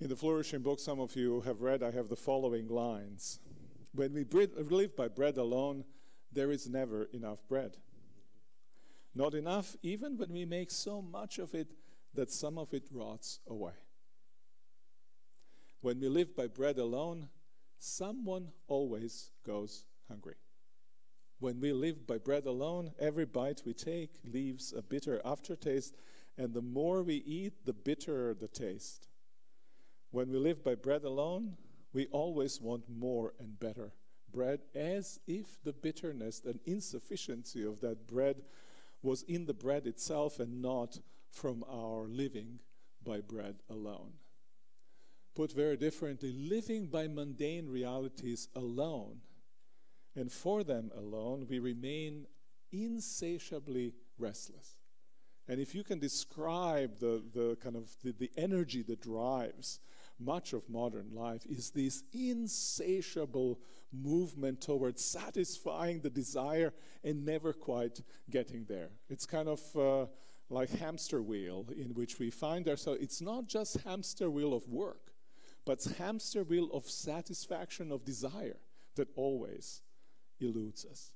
In the Flourishing book, some of you have read, I have the following lines. When we live by bread alone, there is never enough bread. Not enough even when we make so much of it that some of it rots away. When we live by bread alone, someone always goes hungry. When we live by bread alone, every bite we take leaves a bitter aftertaste, and the more we eat, the bitterer the taste. When we live by bread alone, we always want more and better bread, as if the bitterness and insufficiency of that bread was in the bread itself and not from our living by bread alone. Put very differently, living by mundane realities alone, and for them alone, we remain insatiably restless. And if you can describe the energy that drives much of modern life, is this insatiable movement towards satisfying the desire and never quite getting there. It's kind of like hamster wheel in which we find ourselves. It's not just hamster wheel of work, but it's hamster wheel of satisfaction of desire that always eludes us.